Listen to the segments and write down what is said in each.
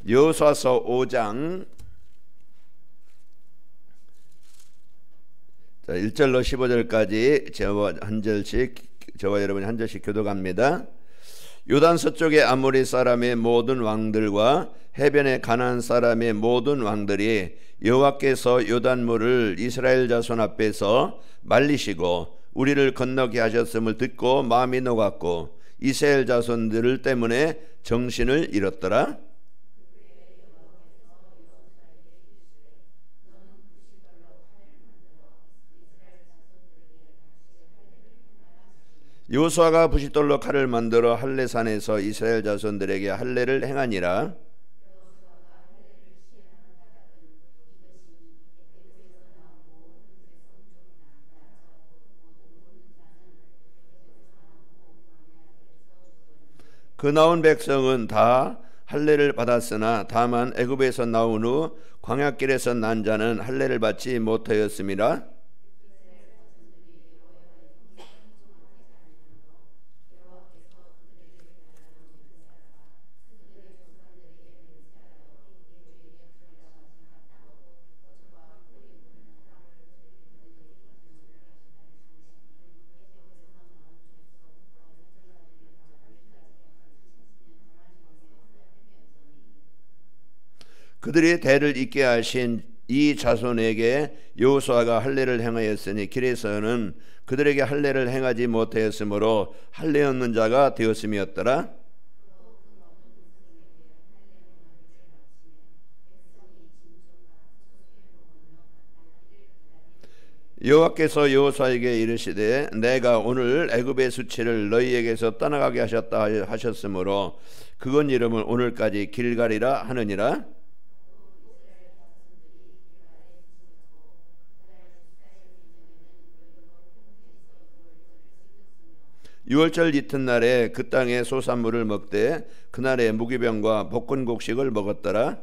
여호수아서 5장 1절로 15절까지 저와 여러분이 한 절씩 교독합니다. 요단 서쪽의 아모리 사람의 모든 왕들과 해변의 가나안 사람의 모든 왕들이 여호와께서 요단물을 이스라엘 자손 앞에서 말리시고 우리를 건너게 하셨음을 듣고 마음이 녹았고 이스라엘 자손들 때문에 정신을 잃었더라. 여호수아가 부싯돌로 칼을 만들어 할례산에서 이스라엘 자손들에게 할례를 행하니라. 그 나온 백성은 다 할례를 받았으나 다만 애굽에서 나온 후 광야길에서 난 자는 할례를 받지 못하였음이라. 그들이 대를 잇게 하신 이 자손에게 여호수아가 할례를 행하였으니 길에서는 그들에게 할례를 행하지 못하였으므로 할례 없는 자가 되었음이었더라. 여호와께서 여호수아에게 이르시되 내가 오늘 애굽의 수치를 너희에게서 떠나가게 하셨다 하셨으므로 그건 이름을 오늘까지 길갈이라 하느니라. 유월절 이튿날에 그 땅의 소산물을 먹되 그날에 무기병과 볶은곡식을 먹었더라.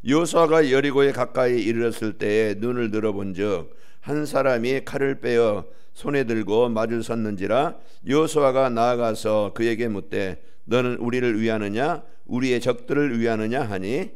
여호수아가 여리고에 가까이 이르렀을 때에 눈을 들어본즉 한 사람이 칼을 빼어 손에 들고 마주 섰는지라. 여호수아가 나아가서 그에게 묻되 너는 우리를 위하느냐 우리의 적들을 위하느냐 하니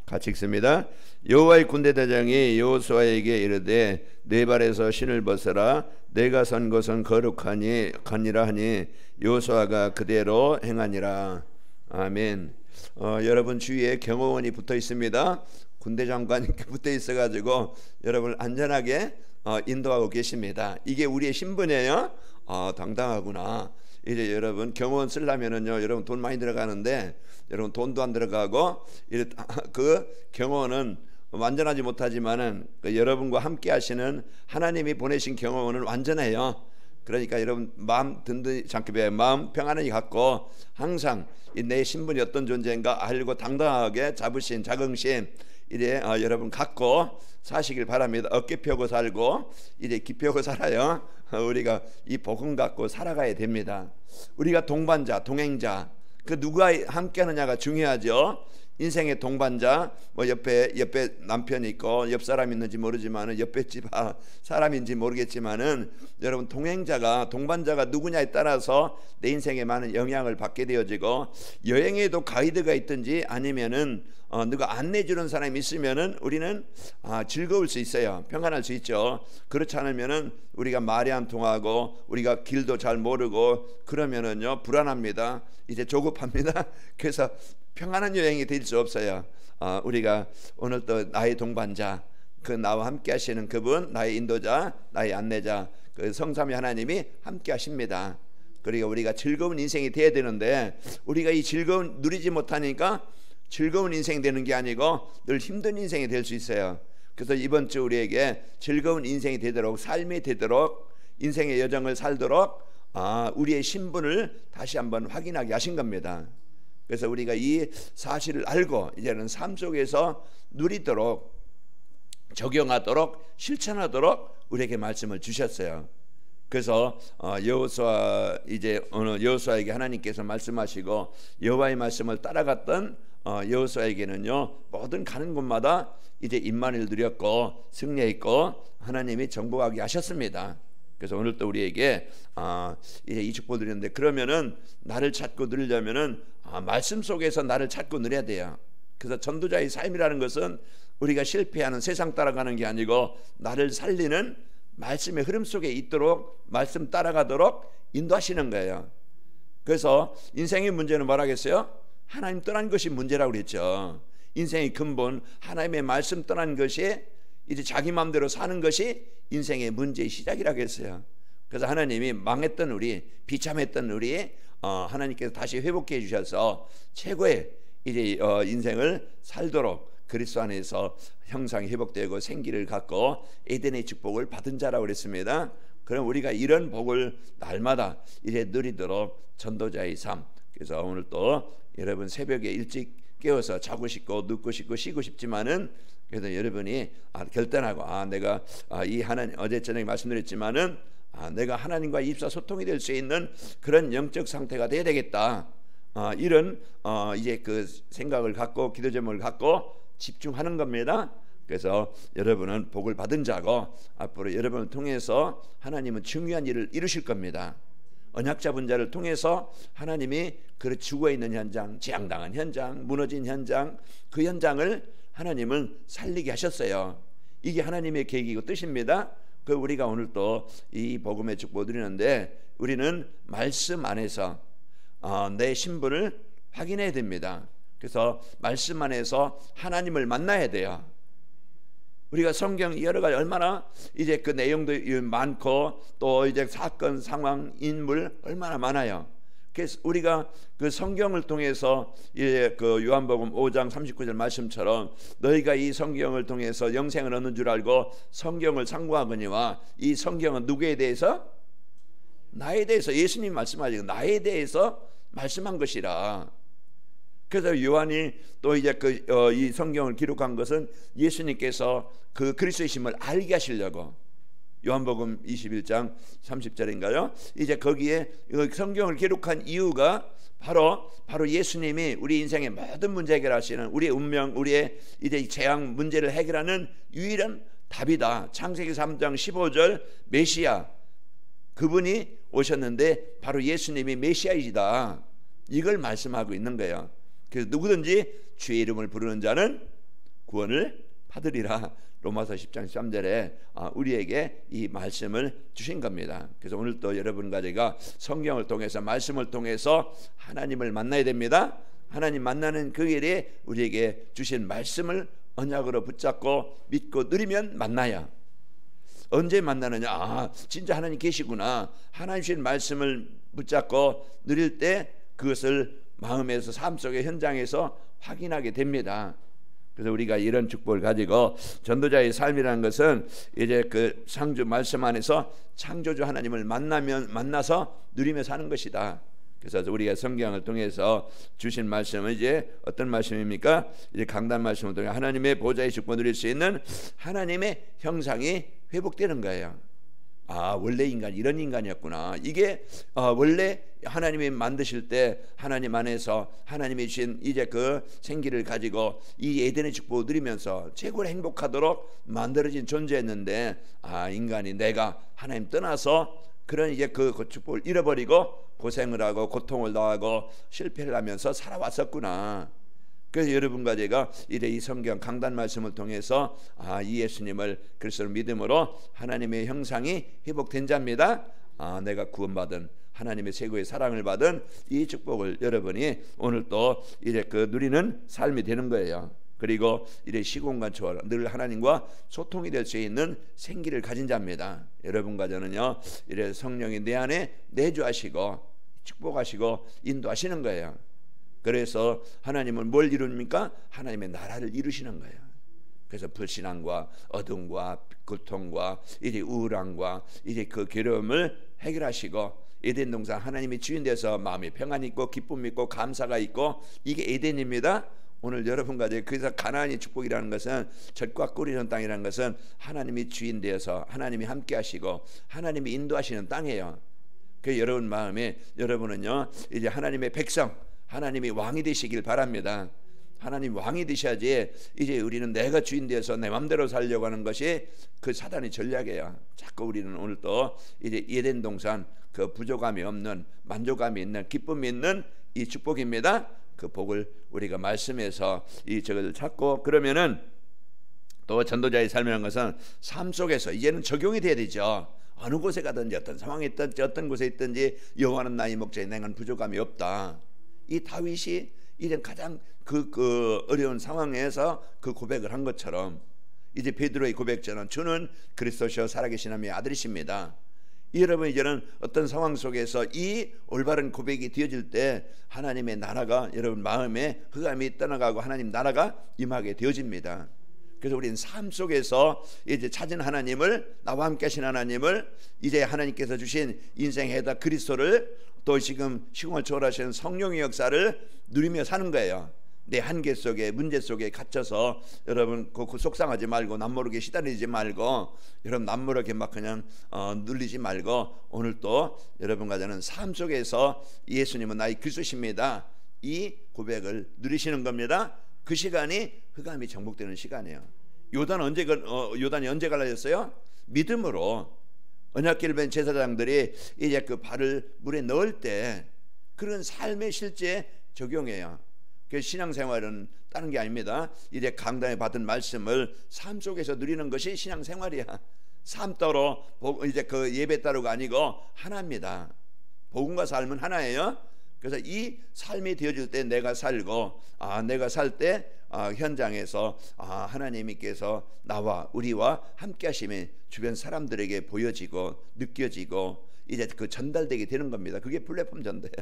같이 읽습니다. 여호와의 군대대장이 여호수아에게 이르되 네 발에서 신을 벗어라 내가 선 것은 거룩하니라 하니 여호수아가 그대로 행하니라. 아멘. 여러분 주위에 경호원이 붙어 있습니다. 군대 장관이 붙어 있어가지고 여러분을 안전하게 인도하고 계십니다. 이게 우리의 신분이에요. 당당하구나. 이제 여러분 경호원 쓰려면은요 여러분 돈 많이 들어가는데 여러분 돈도 안 들어가고 그 경호원은 완전하지 못하지만은 여러분과 함께 하시는 하나님이 보내신 경호원은 완전해요. 그러니까 여러분 마음 든든히 마음 평안히 갖고 항상 내 신분이 어떤 존재인가 알고 당당하게 자부심 자긍심 이래 여러분 갖고 사시길 바랍니다. 어깨 펴고 살고 이래 기 펴고 살아요. 우리가 이 복음 갖고 살아가야 됩니다. 우리가 동반자 동행자 그 누가 함께 하느냐가 중요하죠. 인생의 동반자 뭐 옆에 남편이 있고 옆 사람이 있는지 모르지만은 옆에 집 사람인지 모르겠지만은 여러분 동반자가 누구냐에 따라서 내 인생에 많은 영향을 받게 되어지고 여행에도 가이드가 있든지 아니면은 누가 안내해 주는 사람이 있으면은 우리는 즐거울 수 있어요. 평안할 수 있죠. 그렇지 않으면은 우리가 말이 안 통하고 우리가 길도 잘 모르고 그러면은요 불안합니다. 이제 조급합니다. 그래서 평안한 여행이 될 수 없어요. 우리가 오늘 또 나의 동반자 그 나와 함께 하시는 그분 나의 인도자 나의 안내자 그 성삼위 하나님이 함께 하십니다. 그리고 우리가 즐거운 인생이 돼야 되는데 우리가 이 즐거운 누리지 못하니까 즐거운 인생 되는 게 아니고 늘 힘든 인생이 될 수 있어요. 그래서 이번 주 우리에게 즐거운 인생이 되도록 삶이 되도록 인생의 여정을 살도록 우리의 신분을 다시 한번 확인하게 하신 겁니다. 그래서 우리가 이 사실을 알고 이제는 삶 속에서 누리도록 적용하도록 실천하도록 우리에게 말씀을 주셨어요. 그래서 여호수아 이제 여호수아에게 하나님께서 말씀하시고 여호와의 말씀을 따라갔던 여호수아에게는요 모든 가는 곳마다 이제 임만을 누렸고 승리했고 하나님이 정복하게 하셨습니다. 그래서 오늘 또 우리에게 이제 이 축복을 드리는데, 그러면은 나를 찾고 누리려면은 말씀 속에서 나를 찾고 누려야 돼요. 그래서 전도자의 삶이라는 것은 우리가 실패하는 세상 따라가는 게 아니고 나를 살리는 말씀의 흐름 속에 있도록 말씀 따라가도록 인도하시는 거예요. 그래서 인생의 문제는 뭐라겠어요? 하나님 떠난 것이 문제라고 그랬죠. 인생의 근본 하나님의 말씀 떠난 것이 이제 자기 마음대로 사는 것이 인생의 문제의 시작이라고 했어요. 그래서 하나님이 망했던 우리, 비참했던 우리 하나님께서 다시 회복해 주셔서 최고의 이제 인생을 살도록 그리스도 안에서 형상이 회복되고 생기를 갖고 에덴의 축복을 받은 자라고 그랬습니다. 그럼 우리가 이런 복을 날마다 이제 누리도록 전도자의 삶. 그래서 오늘 또 여러분 새벽에 일찍 깨워서 자고 싶고 눕고 싶고 쉬고 싶지만은 그래서 여러분이 결단하고 내가 이 하나님, 어제 저녁에 말씀드렸지만은 내가 하나님과 입사 소통이 될 수 있는 그런 영적 상태가 돼야 되겠다. 이런 이제 그 생각을 갖고 기도 제목을 갖고 집중하는 겁니다. 그래서 여러분은 복을 받은 자고 앞으로 여러분을 통해서 하나님은 중요한 일을 이루실 겁니다. 언약 잡은 자를 통해서 하나님이 그 죽어있는 현장, 재앙당한 현장, 무너진 현장, 그 현장을 하나님은 살리게 하셨어요. 이게 하나님의 계획이고 뜻입니다. 그 우리가 오늘 또 이 복음의 축복을 드리는데 우리는 말씀 안에서 내 신분을 확인해야 됩니다. 그래서 말씀 안에서 하나님을 만나야 돼요. 우리가 성경 여러 가지 얼마나 이제 그 내용도 많고 또 이제 사건, 상황, 인물 얼마나 많아요. 그래서 우리가 그 성경을 통해서 이제 그 요한복음 5장 39절 말씀처럼 너희가 이 성경을 통해서 영생을 얻는 줄 알고 성경을 상고하거니와 이 성경은 누구에 대해서? 나에 대해서 예수님 말씀하시고 나에 대해서 말씀한 것이라. 그래서 요한이 또 이제 이 성경을 기록한 것은 예수님께서 그 그리스도이심을 알게 하시려고. 요한복음 21장 30절인가요? 이제 거기에 성경을 기록한 이유가 바로 예수님이 우리 인생의 모든 문제 해결하시는 우리의 운명, 우리의 이제 재앙 문제를 해결하는 유일한 답이다. 창세기 3장 15절 메시아, 그분이 오셨는데 바로 예수님이 메시아이시다. 이걸 말씀하고 있는 거예요. 그래서 누구든지 주의 이름을 부르는 자는 구원을 받으리라. 로마서 10장 13절에 우리에게 이 말씀을 주신 겁니다. 그래서 오늘 또 여러분과 제가 성경을 통해서 말씀을 통해서 하나님을 만나야 됩니다. 하나님 만나는 그 일에 우리에게 주신 말씀을 언약으로 붙잡고 믿고 누리면 만나야. 언제 만나느냐? 진짜 하나님 계시구나. 하나님 주신 말씀을 붙잡고 누릴 때 그것을 마음에서 삶 속의 현장에서 확인하게 됩니다. 그래서 우리가 이런 축복을 가지고 전도자의 삶이라는 것은 이제 그 창조 말씀 안에서 창조주 하나님을 만나서 누리며 사는 것이다. 그래서 우리가 성경을 통해서 주신 말씀은 이제 어떤 말씀입니까? 이제 강단 말씀을 통해 하나님의 보좌의 축복을 누릴 수 있는 하나님의 형상이 회복되는 거예요. 원래 인간 이런 인간이었구나. 이게 원래 하나님이 만드실 때 하나님 안에서 하나님이 주신 이제 그 생기를 가지고 이 에덴의 축복을 누리면서 최고로 행복하도록 만들어진 존재였는데 인간이 내가 하나님 떠나서 그런 이제 그 축복을 잃어버리고 고생을 하고 고통을 당하고 실패를 하면서 살아왔었구나. 그래서 여러분과 제가 이제 이 성경 강단 말씀을 통해서 이 예수님을 그리스도를 믿음으로 하나님의 형상이 회복된 자입니다. 내가 구원받은 하나님의 최고의 사랑을 받은 이 축복을 여러분이 오늘 또 이제 그 누리는 삶이 되는 거예요. 그리고 이제 시공간 초월 늘 하나님과 소통이 될 수 있는 생기를 가진 자입니다. 여러분과 저는요 이래 성령이 내 안에 내주하시고 축복하시고 인도하시는 거예요. 그래서 하나님은 뭘 이룹니까? 하나님의 나라를 이루시는 거예요. 그래서 불신앙과 어둠과 고통과 이제 우울함과 이제 그 괴로움을 해결하시고 에덴 동산 하나님이 주인 돼서 마음에 평안이 있고 기쁨이 있고 감사가 있고 이게 에덴입니다. 오늘 여러분과 그래서 가나안의 축복이라는 것은 젖과 꿀이 흐르는 땅이라는 것은 하나님이 주인 되어서 하나님이 함께 하시고 하나님이 인도하시는 땅이에요. 그 여러분 마음에 여러분은요 이제 하나님의 백성, 하나님이 왕이 되시길 바랍니다. 하나님 왕이 되셔야지 이제 우리는 내가 주인 되어서 내 맘대로 살려고 하는 것이 그 사단의 전략이에요. 자꾸 우리는 오늘 또 이제 에덴 동산 그 부족함이 없는 만족감이 있는 기쁨이 있는 이 축복입니다. 그 복을 우리가 말씀에서 이 저것을 찾고 그러면은 또 전도자의 삶이라는 것은 삶 속에서 이제는 적용이 돼야 되죠. 어느 곳에 가든지 어떤 상황에 있든지 어떤 곳에 있든지 여호와는 나의 목자니 내겐 부족함이 없다. 이 다윗이 이제 가장 그 어려운 상황에서 그 고백을 한 것처럼 이제 베드로의 고백처럼 주는 그리스도시요 살아계신 하나님의 아들이십니다. 여러분 이제는 어떤 상황 속에서 이 올바른 고백이 되어질 때 하나님의 나라가 여러분 마음에 흑암이 떠나가고 하나님 나라가 임하게 되어집니다. 그래서 우리는 삶 속에서 이제 찾은 하나님을, 나와 함께 하신 하나님을, 이제 하나님께서 주신 인생에다 그리스도를, 또 지금 시공을 초월하시는 성령의 역사를 누리며 사는 거예요. 내 한계 속에 문제 속에 갇혀서 여러분 그 속상하지 말고 남모르게 시달리지 말고 여러분 남모르게 막 그냥 눌리지 말고 오늘 또 여러분과 저는 삶 속에서 예수님은 나의 그리스도십니다 이 고백을 누리시는 겁니다. 그 시간이 흑암이 정복되는 시간이에요. 요단이 언제 갈라졌어요? 믿음으로. 언약궤를 벤 제사장들이 이제 그 발을 물에 넣을 때 그런 삶의 실제 적용해요. 그 신앙생활은 다른 게 아닙니다. 이제 강단에 받은 말씀을 삶 속에서 누리는 것이 신앙생활이야. 삶 따로 이제 그 예배 따로가 아니고 하나입니다. 복음과 삶은 하나예요. 그래서 이 삶이 되어질 때 내가 살고 내가 살 때 현장에서 하나님께서 나와 우리와 함께 하심이 주변 사람들에게 보여지고 느껴지고 이제 그 전달되게 되는 겁니다. 그게 플랫폼 전도예요.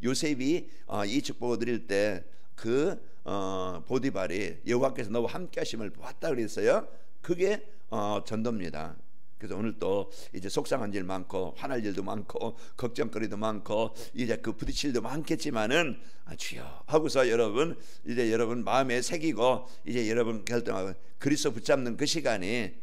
요셉이 이 축복을 드릴 때 그 보디발이 여호와께서 너와 함께 하심을 보았다 그랬어요. 그게 전도입니다. 그래서 오늘 또 이제 속상한 일 많고 화날 일도 많고 걱정거리도 많고 이제 그 부딪힐 일도 많겠지만은 주여 하고서 여러분 이제 여러분 마음에 새기고 이제 여러분 결정하고 그리스도 붙잡는 그 시간이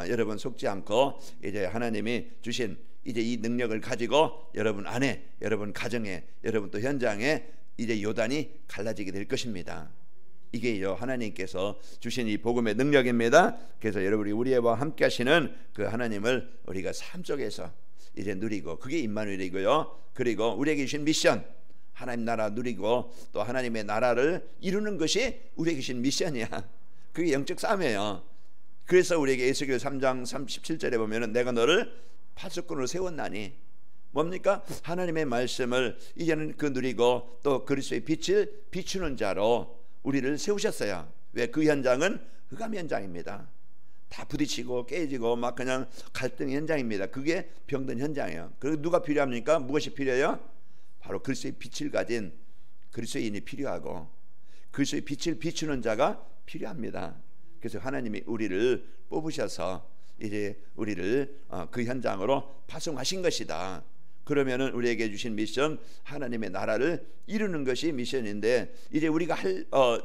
여러분 속지 않고 이제 하나님이 주신 이제 이 능력을 가지고 여러분 안에 여러분 가정에 여러분 또 현장에 이제 요단이 갈라지게 될 것입니다. 이게 하나님께서 주신 이 복음의 능력입니다. 그래서 여러분이 우리와 함께 하시는 그 하나님을 우리가 삶 속에서 이제 누리고 그게 임마누엘이고요. 그리고 우리에게 주신 미션 하나님 나라 누리고 또 하나님의 나라를 이루는 것이 우리에게 주신 미션이야. 그게 영적 싸움이에요. 그래서 우리에게 에스겔 3장 37절에 보면은 내가 너를 파수꾼으로 세웠나니 뭡니까? 하나님의 말씀을 이제는 그 누리고 또 그리스도의 빛을 비추는 자로 우리를 세우셨어요. 왜? 그 현장은 흑암 현장입니다. 다 부딪히고 깨지고 막 그냥 갈등 현장입니다. 그게 병든 현장이에요. 그리고 누가 필요합니까? 무엇이 필요해요? 바로 그리스도의 빛을 가진 그리스도인이 필요하고 그리스도의 빛을 비추는 자가 필요합니다. 그래서 하나님이 우리를 뽑으셔서 이제 우리를 그 현장으로 파송하신 것이다. 그러면은 우리에게 주신 미션 하나님의 나라를 이루는 것이 미션인데 이제 우리가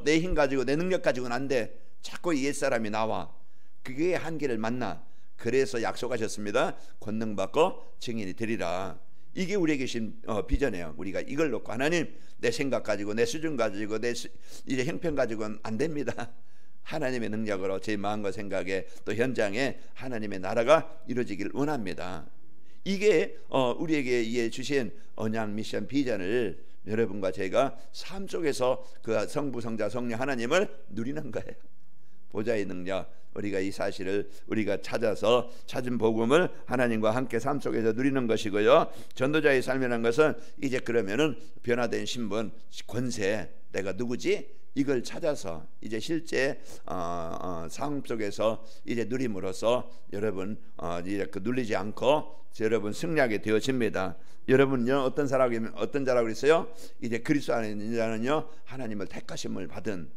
내 힘 가지고 내 능력 가지고는 안 돼. 자꾸 옛사람이 나와. 그게 한계를 만나. 그래서 약속하셨습니다. 권능 받고 증인이 되리라. 이게 우리에게 주신 비전이에요. 우리가 이걸 놓고 하나님 내 생각 가지고 내 수준 가지고 내 이제 형편 가지고는 안 됩니다. 하나님의 능력으로 제 마음과 생각에 또 현장에 하나님의 나라가 이루어지길 원합니다. 이게 우리에게 주신 언약 미션 비전을 여러분과 제가 삶 속에서 그 성부 성자 성령 하나님을 누리는 거예요. 보좌의 능력 우리가 이 사실을 우리가 찾아서 찾은 복음을 하나님과 함께 삶 속에서 누리는 것이고요. 전도자의 삶이라는 것은 이제 그러면은 변화된 신분 권세 내가 누구지? 이걸 찾아서 이제 실제 상황 속에서 이제 누림으로써 여러분 이제 그 눌리지 않고 여러분 승리하게 되어집니다. 여러분요 어떤 자라고 그랬어요? 이제 그리스도 안에 있는 자는요 하나님을 택하심을 받은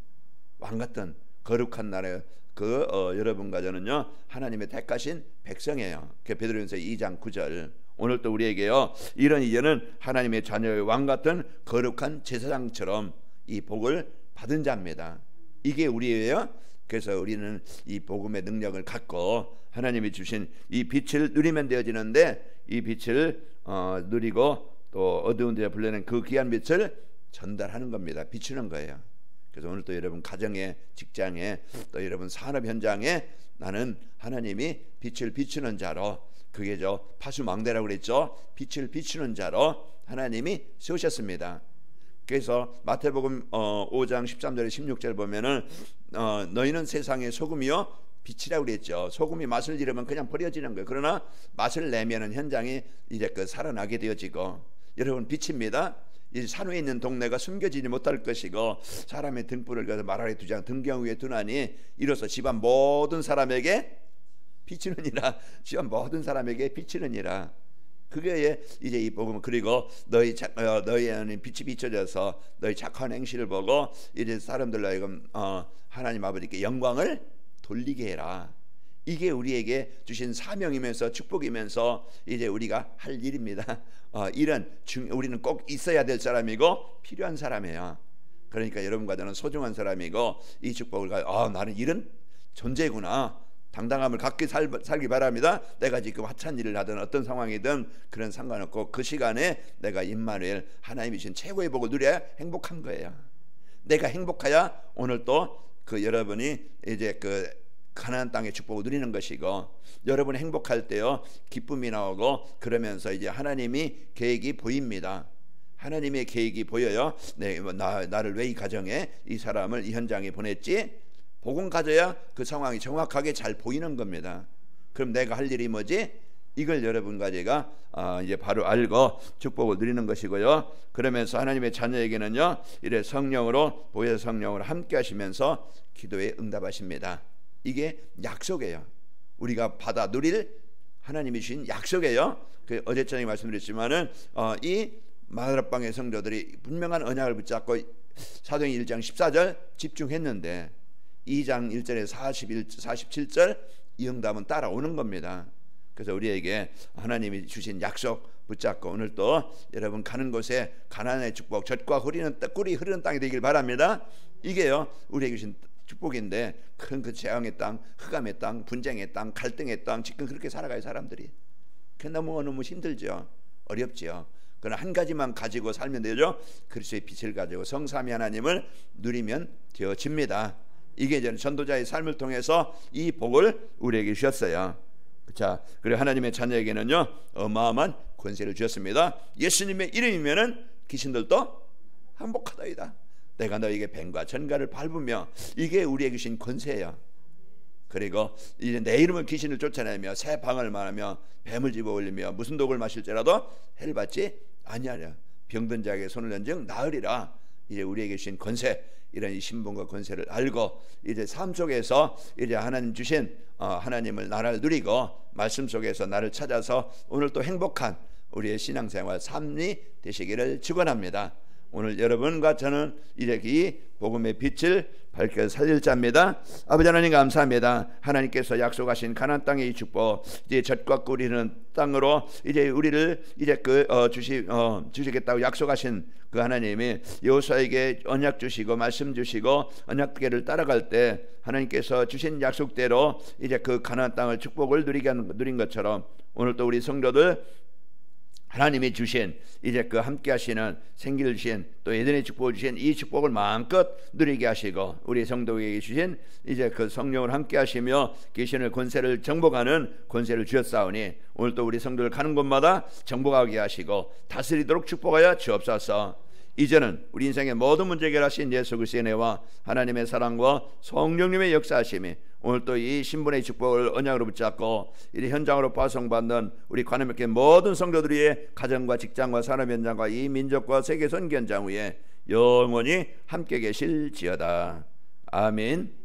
왕 같은 거룩한 나라의 여러분과 저는요 하나님의 택하신 백성이에요. 베드로전서 2장 9절. 오늘 또 우리에게요 이런 이제는 하나님의 자녀의 왕 같은 거룩한 제사장처럼 이 복을 받은 자입니다. 이게 우리예요. 그래서 우리는 이 복음의 능력을 갖고 하나님이 주신 이 빛을 누리면 되어지는데, 이 빛을 누리고 또 어두운 데에 불려낸 그 귀한 빛을 전달하는 겁니다. 비추는 거예요. 그래서 오늘 또 여러분 가정에, 직장에, 또 여러분 산업 현장에 나는 하나님이 빛을 비추는 자로, 그게 저 파수망대라고 그랬죠. 빛을 비추는 자로 하나님이 세우셨습니다. 그래서 마태복음 5장 13절에 16절 보면은 너희는 세상의 소금이요 빛이라고 그랬죠. 소금이 맛을 잃으면 그냥 버려지는 거예요. 그러나 맛을 내면은 현장이 이제 그 살아나게 되어지고, 여러분 빛입니다. 이 산 위에 있는 동네가 숨겨지지 못할 것이고, 사람의 등불을 가서 말 아래 두지 않고 등경 위에 두나니 이로써 집안 모든 사람에게 비치느니라. 집안 모든 사람에게 비치느니라. 그게 이제 이 복음. 그리고 너희 안에 빛이 비춰져서 너희 착한 행실을 보고 이제 사람들로 하여금 하나님 아버지께 영광을 돌리게 해라. 이게 우리에게 주신 사명이면서 축복이면서 이제 우리가 할 일입니다. 우리는 꼭 있어야 될 사람이고 필요한 사람이에요. 그러니까 여러분과 저는 소중한 사람이고, 이 축복을 가지고 나는 이런 존재구나, 당당함을 갖게 살기 바랍니다. 내가 지금 하찮은 일을 하든 어떤 상황이든 그런 상관없고, 그 시간에 내가 임마누엘 하나님이 주신 최고의 복을 누려야 행복한 거예요. 내가 행복해야 오늘 또 그 여러분이 이제 그 가나안 땅의 축복을 누리는 것이고, 여러분이 행복할 때요 기쁨이 나오고, 그러면서 이제 하나님이 계획이 보입니다. 하나님의 계획이 보여요. 나를 왜 이 가정에 이 사람을 이 현장에 보냈지? 복음 가져야 그 상황이 정확하게 잘 보이는 겁니다. 그럼 내가 할 일이 뭐지? 이걸 여러분과 제가 이제 바로 알고 축복을 누리는 것이고요. 그러면서 하나님의 자녀에게는요 이래 성령으로, 보혜사 성령으로 함께 하시면서 기도에 응답하십니다. 이게 약속이에요. 우리가 받아 누릴 하나님이 주신 약속이에요. 어제 저녁에 말씀드렸지만은 이 마가다락방의 성도들이 분명한 언약을 붙잡고 사도행 1장 14절 집중했는데 2장 1절에 47절 이 응답은 따라오는 겁니다. 그래서 우리에게 하나님이 주신 약속 붙잡고 오늘 또 여러분 가는 곳에 가나안의 축복, 젖과 꿀이 흐르는 땅이 되길 바랍니다. 이게요 우리에게 주신 축복인데, 큰 그 재앙의 땅, 흑암의 땅, 분쟁의 땅, 갈등의 땅, 지금 그렇게 살아가요 사람들이. 그 너무 힘들죠. 어렵죠. 그러나 한 가지만 가지고 살면 되죠. 그리스도의 빛을 가지고 성삼위 하나님을 누리면 되어집니다. 이게 이제 전도자의 삶을 통해서 이 복을 우리에게 주셨어요. 자, 그리고 하나님의 자녀에게는요 어마어마한 권세를 주셨습니다. 예수님의 이름이면은 귀신들도 항복하다이다. 내가 너에게 뱀과 전갈을 밟으며, 이게 우리에게 주신 권세예요. 그리고 이제 내 이름을 귀신을 쫓아내며 새 방을 말하며 뱀을 집어 올리며 무슨 독을 마실지라도 해를 받지 아니하랴. 병든 자에게 손을 얹은 나으리라. 이제 우리에게 주신 권세, 이런 이 신분과 권세를 알고 이제 삶 속에서 이제 하나님 주신 하나님을 나라를 누리고 말씀 속에서 나를 찾아서 오늘 또 행복한 우리의 신앙생활 삶이 되시기를 축원합니다. 오늘 여러분과 저는 이제 이 복음의 빛을 밝혀 살릴 자입니다. 아버지 하나님 감사합니다. 하나님께서 약속하신 가나안 땅의 이 축복, 이제 젖과 꿀이 흐르는 땅으로 이제 우리를 이제 주시겠다고 약속하신 그 하나님이 여호수아에게 언약 주시고 말씀 주시고 언약궤를 따라갈 때 하나님께서 주신 약속대로 이제 그 가나안 땅을 축복을 누린 것처럼 오늘 또 우리 성도들 하나님이 주신 이제 그 함께 하시는 생기를 주신 또 에덴의 축복을 주신 이 축복을 마음껏 누리게 하시고, 우리 성도에게 주신 이제 그 성령을 함께 하시며 귀신의 권세를 정복하는 권세를 주셨사오니 오늘 또 우리 성도를 가는 곳마다 정복하게 하시고 다스리도록 축복하여 주옵소서. 이제는 우리 인생의 모든 문제 해결하신 예수 그리스도의 은혜와 하나님의 사랑과 성령님의 역사하심이 오늘 또 이 신분의 축복을 언약으로 붙잡고 이 현장으로 파송받는 우리 관음교회 모든 성도들의 가정과 직장과 산업 현장과 이 민족과 세계 선교 현장 위에 영원히 함께 계실지어다. 아멘.